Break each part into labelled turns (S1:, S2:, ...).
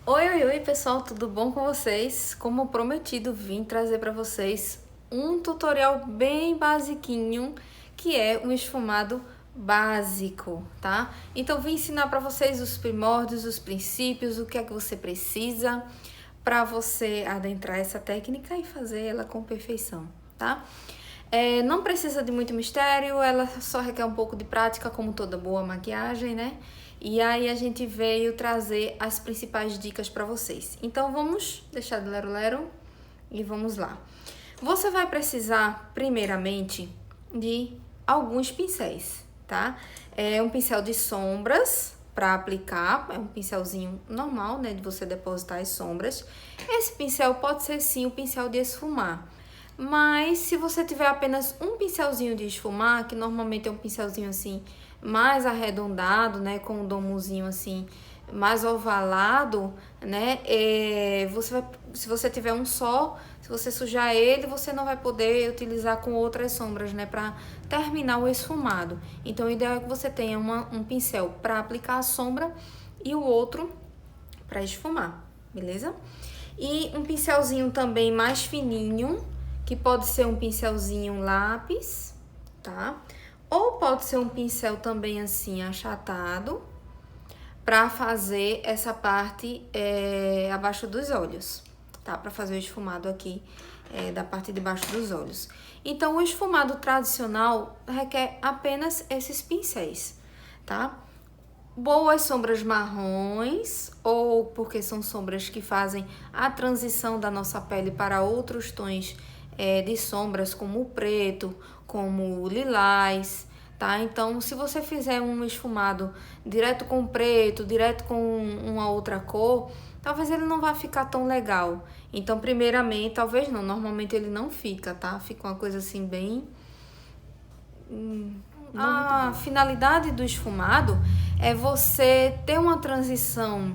S1: Oi, pessoal, tudo bom com vocês? Como prometido, vim trazer para vocês um tutorial bem basiquinho, que é um esfumado básico, tá? Então, vim ensinar para vocês os primórdios, os princípios, o que é que você precisa para você adentrar essa técnica e fazer ela com perfeição, tá? Não precisa de muito mistério, ela só requer um pouco de prática, como toda boa maquiagem, né? E aí a gente veio trazer as principais dicas para vocês. Então vamos deixar de lero-lero e vamos lá. Você vai precisar, primeiramente, de alguns pincéis, tá? É um pincel de sombras para aplicar, é um pincelzinho normal, né, de você depositar as sombras. Esse pincel pode ser sim o pincel de esfumar. Mas se você tiver apenas um pincelzinho de esfumar, que normalmente é um pincelzinho assim mais arredondado, né, com um domozinho assim mais ovalado, né, se você tiver um só, se você sujar ele, você não vai poder utilizar com outras sombras, né, para terminar o esfumado. Então, o ideal é que você tenha um pincel para aplicar a sombra e o outro para esfumar, beleza? E um pincelzinho também mais fininho, que pode ser um pincelzinho lápis, tá? Ou pode ser um pincel também assim achatado, para fazer essa parte abaixo dos olhos, tá? Para fazer o esfumado aqui da parte de baixo dos olhos. Então, o esfumado tradicional requer apenas esses pincéis, tá? Boas sombras marrons, ou porque são sombras que fazem a transição da nossa pele para outros tons de sombras, como o preto, como o lilás, tá? Então, se você fizer um esfumado direto com o preto, direto com uma outra cor, talvez ele não vá ficar tão legal. Então, primeiramente, talvez não, normalmente ele não fica, tá? Fica uma coisa assim bem... A finalidade do esfumado é você ter uma transição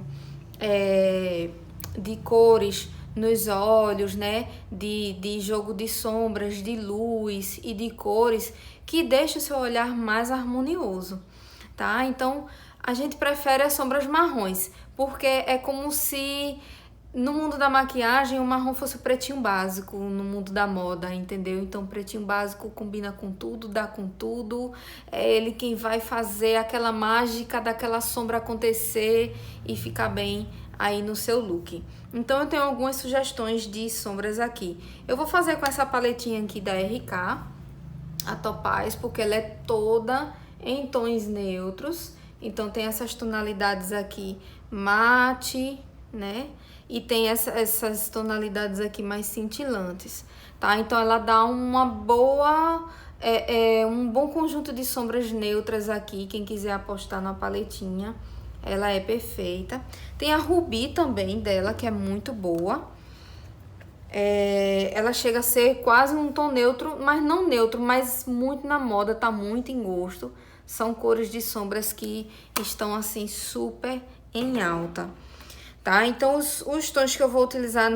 S1: de cores nos olhos, né? De jogo de sombras, de luz e de cores que deixa o seu olhar mais harmonioso, tá? Então, a gente prefere as sombras marrons, porque é como se no mundo da maquiagem o marrom fosse o pretinho básico, no mundo da moda, entendeu? Então, pretinho básico combina com tudo, dá com tudo. É ele quem vai fazer aquela mágica daquela sombra acontecer e ficar bem aí no seu look. Então, eu tenho algumas sugestões de sombras aqui. Eu vou fazer com essa paletinha aqui da RK, a Topaz, porque ela é toda em tons neutros. Então, tem essas tonalidades aqui mate, né? E tem essas tonalidades aqui mais cintilantes, tá? Então, ela dá uma boa... um bom conjunto de sombras neutras aqui. Quem quiser apostar na paletinha, ela é perfeita. Tem a Rubi também dela, que é muito boa. Ela chega a ser quase um tom neutro, mas não neutro, mas muito na moda, tá muito em gosto. São cores de sombras que estão assim super em alta, tá? Então, os tons que eu vou utilizar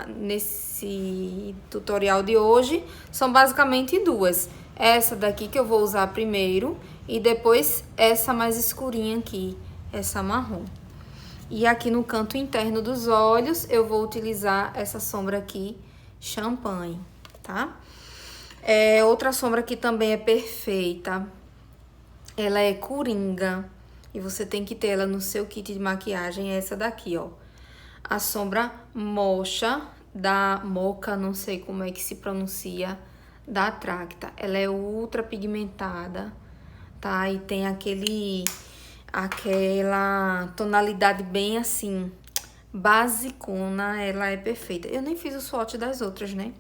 S1: nesse tutorial de hoje são basicamente duas. Essa daqui que eu vou usar primeiro e depois essa mais escurinha aqui, essa marrom. E aqui no canto interno dos olhos, eu vou utilizar essa sombra aqui, champanhe, tá? Outra sombra que também é perfeita, ela é coringa. E você tem que ter ela no seu kit de maquiagem, essa daqui, ó. A sombra Mocha, da Mocha, não sei como é que se pronuncia, da Tracta. Ela é ultra pigmentada, tá? E tem aquela tonalidade bem assim, basicona, ela é perfeita. Eu nem fiz o swatch das outras, né?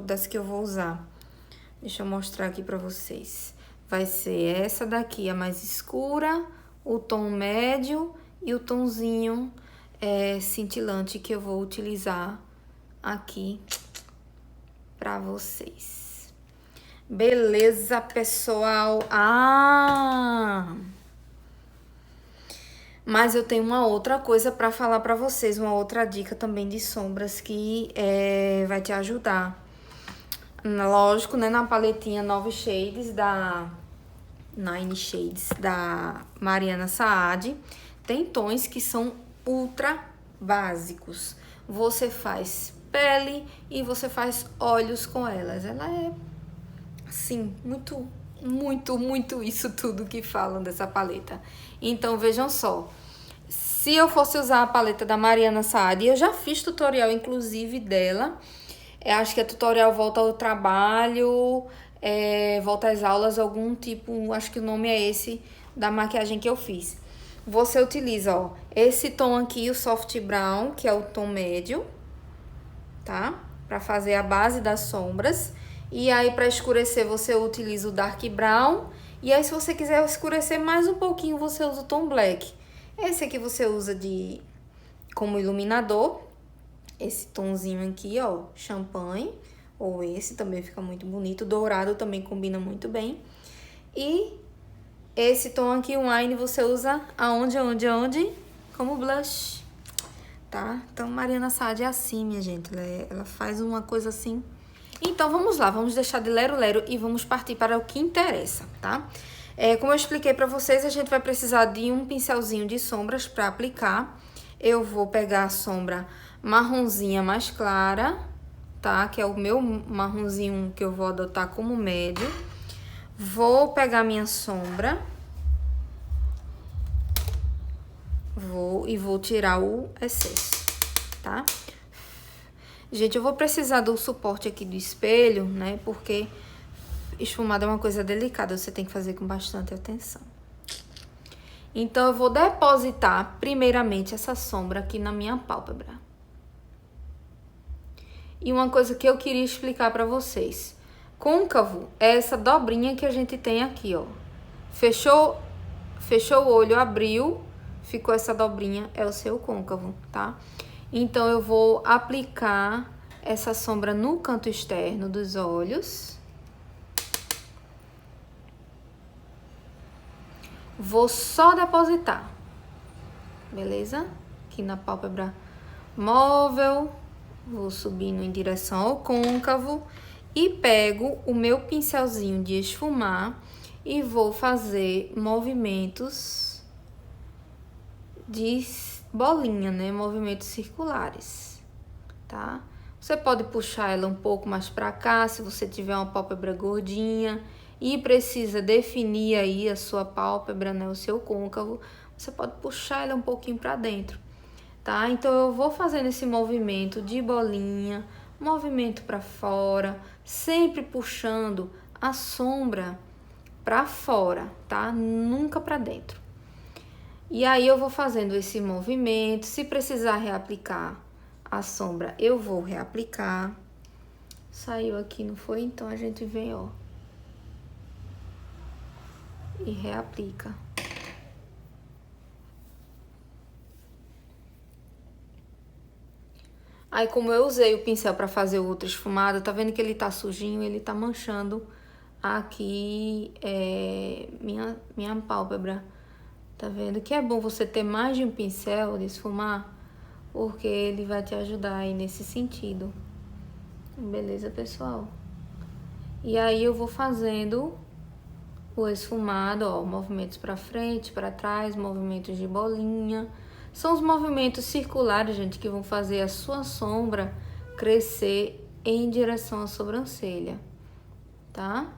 S1: Das que eu vou usar. Deixa eu mostrar aqui pra vocês. Vai ser essa daqui, a mais escura, o tom médio e o tomzinho cintilante que eu vou utilizar aqui pra vocês. Beleza, pessoal? Mas eu tenho uma outra coisa pra falar pra vocês, uma outra dica também de sombras que vai te ajudar. Lógico, né, na paletinha Nine Shades da Mariana Saad, tem tons que são ultra básicos. Você faz pele e você faz olhos com elas. Ela é, sim, muito isso tudo que falam dessa paleta. Então, vejam só. Se eu fosse usar a paleta da Mariana Saad, eu já fiz tutorial, inclusive, dela. Acho que é tutorial Volta ao Trabalho, Volta às Aulas, algum tipo, acho que o nome é esse, da maquiagem que eu fiz. Você utiliza, ó, esse tom aqui, o Soft Brown, que é o tom médio, tá? Pra fazer a base das sombras. E aí, pra escurecer, você utiliza o Dark Brown. E aí, se você quiser escurecer mais um pouquinho, você usa o tom Black. Esse aqui você usa como iluminador. Esse tomzinho aqui, ó, champanhe. Ou esse também fica muito bonito. Dourado também combina muito bem. E esse tom aqui, o Wine, você usa aonde? Como blush, tá? Então, Mariana Saad é assim, minha gente. Ela faz uma coisa assim. Então, vamos lá. Vamos deixar de lero-lero e vamos partir para o que interessa, tá? Como eu expliquei pra vocês, a gente vai precisar de um pincelzinho de sombras pra aplicar. Eu vou pegar a sombra marronzinha mais clara, tá? Que é o meu marronzinho que eu vou adotar como médio. Vou pegar minha sombra. Vou tirar o excesso, tá? Gente, eu vou precisar do suporte aqui do espelho, né? Porque esfumado é uma coisa delicada, você tem que fazer com bastante atenção. Então, eu vou depositar primeiramente essa sombra aqui na minha pálpebra. E uma coisa que eu queria explicar pra vocês. Côncavo é essa dobrinha que a gente tem aqui, ó. Fechou o olho, abriu, ficou essa dobrinha, é o seu côncavo, tá? Então, eu vou aplicar essa sombra no canto externo dos olhos. Vou só depositar, beleza? Aqui na pálpebra móvel, vou subindo em direção ao côncavo e pego o meu pincelzinho de esfumar e vou fazer movimentos de bolinha, né? Movimentos circulares, tá? Você pode puxar ela um pouco mais pra cá, se você tiver uma pálpebra gordinha e precisa definir aí a sua pálpebra, né, o seu côncavo, você pode puxar ela um pouquinho pra dentro, tá? Então, eu vou fazendo esse movimento de bolinha, movimento pra fora, sempre puxando a sombra pra fora, tá? Nunca pra dentro. E aí, eu vou fazendo esse movimento, se precisar reaplicar a sombra, eu vou reaplicar. Saiu aqui, não foi? Então, a gente vem, ó, e reaplica. Aí, como eu usei o pincel pra fazer o outro esfumado, tá vendo que ele tá sujinho, ele tá manchando aqui minha pálpebra. Tá vendo que é bom você ter mais de um pincel de esfumar, porque ele vai te ajudar aí nesse sentido. Beleza, pessoal? E aí, eu vou fazendo o esfumado, ó, movimentos pra frente, pra trás, movimentos de bolinha. São os movimentos circulares, gente, que vão fazer a sua sombra crescer em direção à sobrancelha, tá?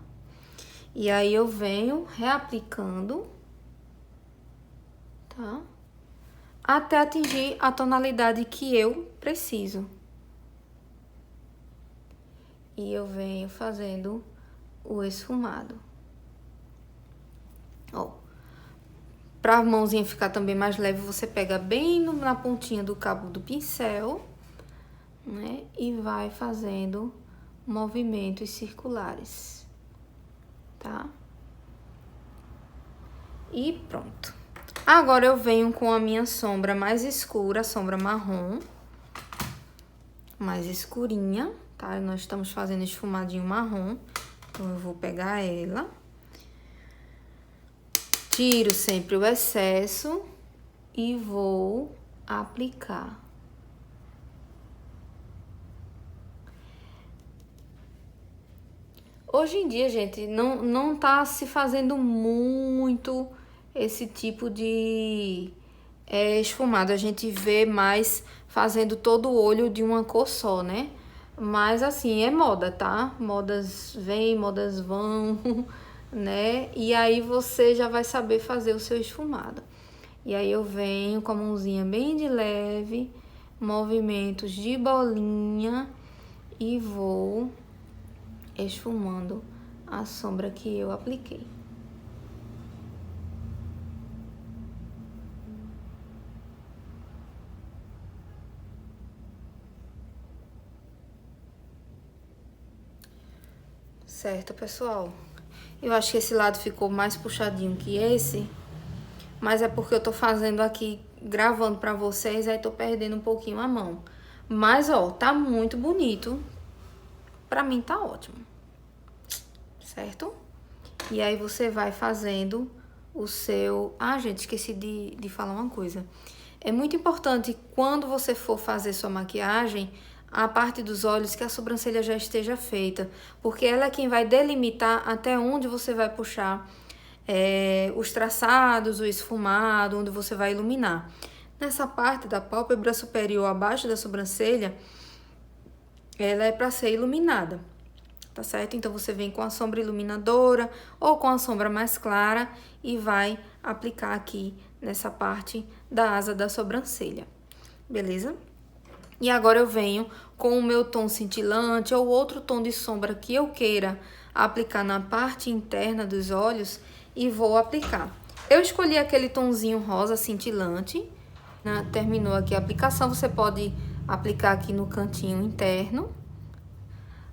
S1: E aí, eu venho reaplicando, tá? Até atingir a tonalidade que eu preciso. E eu venho fazendo o esfumado. Ó, pra mãozinha ficar também mais leve, você pega bem na pontinha do cabo do pincel, né? E vai fazendo movimentos circulares, tá? E pronto. Agora, eu venho com a minha sombra mais escura, a sombra marrom, mais escurinha, tá? Nós estamos fazendo esfumadinho marrom, então eu vou pegar ela. Tiro sempre o excesso e vou aplicar. Hoje em dia, gente, não tá se fazendo muito esse tipo de esfumado, a gente vê mais fazendo todo o olho de uma cor só, né? Mas assim, é moda, tá? Modas vêm, modas vão, né? E aí você já vai saber fazer o seu esfumado. E aí eu venho com a mãozinha bem de leve, movimentos de bolinha e vou esfumando a sombra que eu apliquei. Certo, pessoal? Eu acho que esse lado ficou mais puxadinho que esse, mas é porque eu tô fazendo aqui, gravando pra vocês, aí tô perdendo um pouquinho a mão. Mas, ó, tá muito bonito. Pra mim tá ótimo. Certo? E aí você vai fazendo o seu... Ah, gente, esqueci de falar uma coisa. É muito importante, quando você for fazer sua maquiagem, a parte dos olhos, que a sobrancelha já esteja feita, porque ela é quem vai delimitar até onde você vai puxar os traçados, o esfumado, onde você vai iluminar. Nessa parte da pálpebra superior, abaixo da sobrancelha, ela é para ser iluminada, tá certo? Então, você vem com a sombra iluminadora ou com a sombra mais clara e vai aplicar aqui nessa parte da asa da sobrancelha, beleza? E agora eu venho com o meu tom cintilante ou outro tom de sombra que eu queira aplicar na parte interna dos olhos e vou aplicar. Eu escolhi aquele tomzinho rosa cintilante, né? Terminou aqui a aplicação, você pode aplicar aqui no cantinho interno,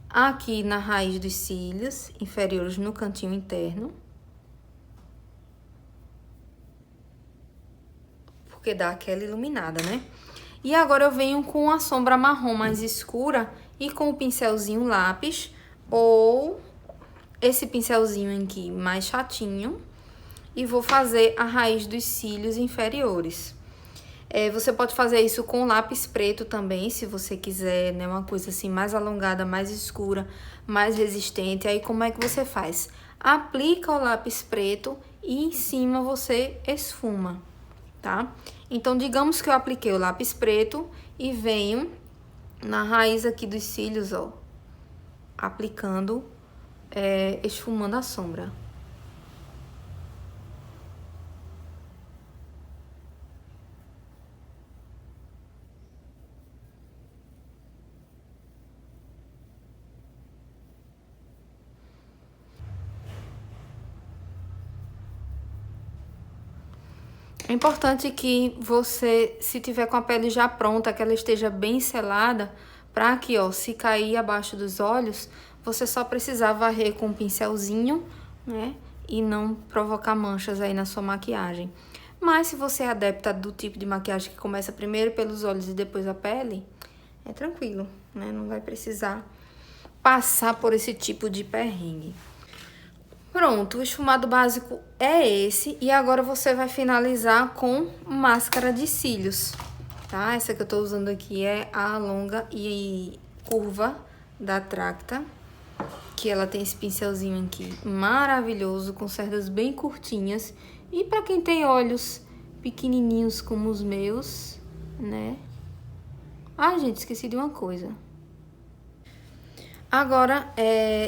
S1: aqui na raiz dos cílios inferiores no cantinho interno, porque dá aquela iluminada, né? E agora eu venho com a sombra marrom mais escura e com o pincelzinho lápis ou esse pincelzinho aqui mais chatinho e vou fazer a raiz dos cílios inferiores. Você pode fazer isso com lápis preto também, se você quiser, né, uma coisa assim mais alongada, mais escura, mais resistente. Aí como é que você faz? Aplica o lápis preto e em cima você esfuma, tá? Então, digamos que eu apliquei o lápis preto e venho na raiz aqui dos cílios, ó, aplicando, esfumando a sombra. É importante que você, se tiver com a pele já pronta, que ela esteja bem selada, para que, ó, se cair abaixo dos olhos, você só precisar varrer com um pincelzinho, né? E não provocar manchas aí na sua maquiagem. Mas se você é adepta do tipo de maquiagem que começa primeiro pelos olhos e depois a pele, é tranquilo, né? Não vai precisar passar por esse tipo de perrengue. Pronto, o esfumado básico é esse. E agora você vai finalizar com máscara de cílios, tá? Essa que eu tô usando aqui é a longa e curva da Tracta, que ela tem esse pincelzinho aqui maravilhoso, com cerdas bem curtinhas. E pra quem tem olhos pequenininhos como os meus, né? Ah, gente, esqueci de uma coisa. Agora,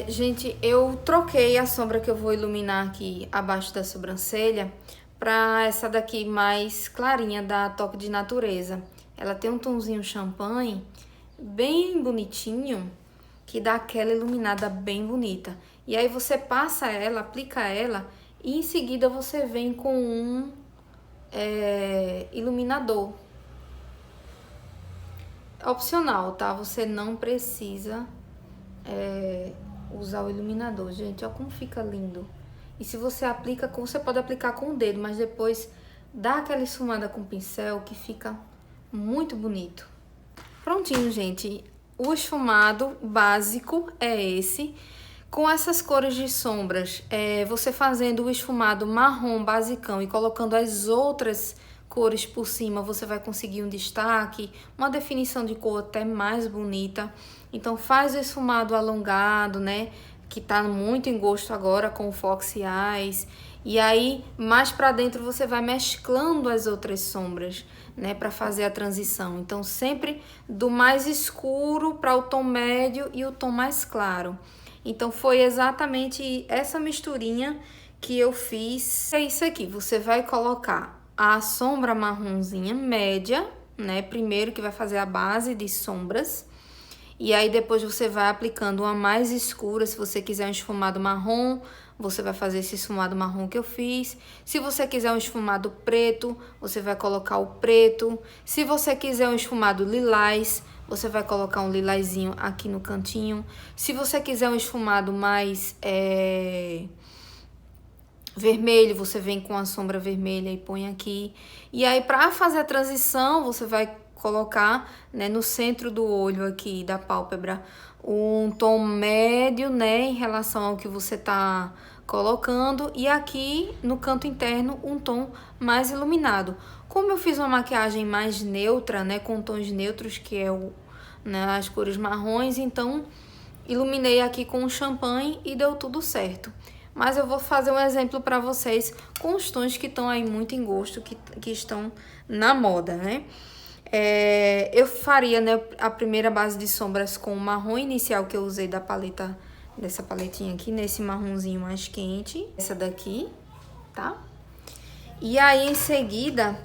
S1: gente, eu troquei a sombra que eu vou iluminar aqui abaixo da sobrancelha pra essa daqui mais clarinha, da Toque de Natureza. Ela tem um tomzinho champanhe bem bonitinho, que dá aquela iluminada bem bonita. E aí você passa ela, aplica ela e em seguida você vem com um iluminador. Opcional, tá? Você não precisa usar o iluminador. Gente, olha como fica lindo. E se você aplica, você pode aplicar com o dedo, mas depois dá aquela esfumada com o pincel que fica muito bonito. Prontinho, gente. O esfumado básico é esse. Com essas cores de sombras, você fazendo o esfumado marrom basicão e colocando as outras cores por cima, você vai conseguir um destaque, uma definição de cor até mais bonita. Então, faz o esfumado alongado, né? Que tá muito em gosto agora com o Foxy Eyes. E aí, mais pra dentro, você vai mesclando as outras sombras, né, para fazer a transição. Então, sempre do mais escuro para o tom médio e o tom mais claro. Então, foi exatamente essa misturinha que eu fiz. É isso aqui, você vai colocar a sombra marronzinha média, né, primeiro que vai fazer a base de sombras. E aí depois você vai aplicando uma mais escura, se você quiser um esfumado marrom, você vai fazer esse esfumado marrom que eu fiz. Se você quiser um esfumado preto, você vai colocar o preto. Se você quiser um esfumado lilás, você vai colocar um lilazinho aqui no cantinho. Se você quiser um esfumado mais vermelho, você vem com a sombra vermelha e põe aqui. E aí, para fazer a transição, você vai colocar, né, no centro do olho aqui, da pálpebra, um tom médio, né, em relação ao que você tá colocando. E aqui, no canto interno, um tom mais iluminado. Como eu fiz uma maquiagem mais neutra, né, com tons neutros, que é né, as cores marrons, então iluminei aqui com o champanhe e deu tudo certo. Mas eu vou fazer um exemplo para vocês com os tons que estão aí muito em gosto, que estão na moda, né? Eu faria, né, a primeira base de sombras com o marrom inicial que eu usei da paleta, dessa paletinha aqui, nesse marronzinho mais quente, essa daqui, tá? E aí, em seguida,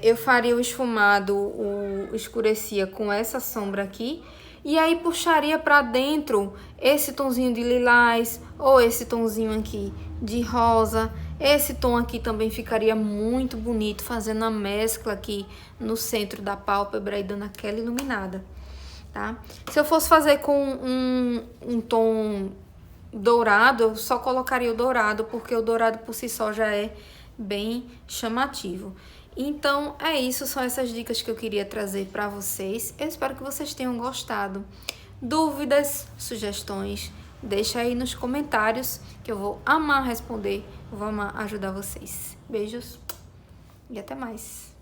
S1: eu faria o esfumado, o escurecia com essa sombra aqui. E aí, puxaria pra dentro esse tonzinho de lilás ou esse tonzinho aqui de rosa. Esse tom aqui também ficaria muito bonito, fazendo a mescla aqui no centro da pálpebra e dando aquela iluminada, tá? Se eu fosse fazer com um tom dourado, eu só colocaria o dourado, porque o dourado por si só já é bem chamativo. Então, é isso, são essas dicas que eu queria trazer para vocês. Eu espero que vocês tenham gostado. Dúvidas, sugestões, deixa aí nos comentários que eu vou amar responder, vou amar ajudar vocês. Beijos e até mais!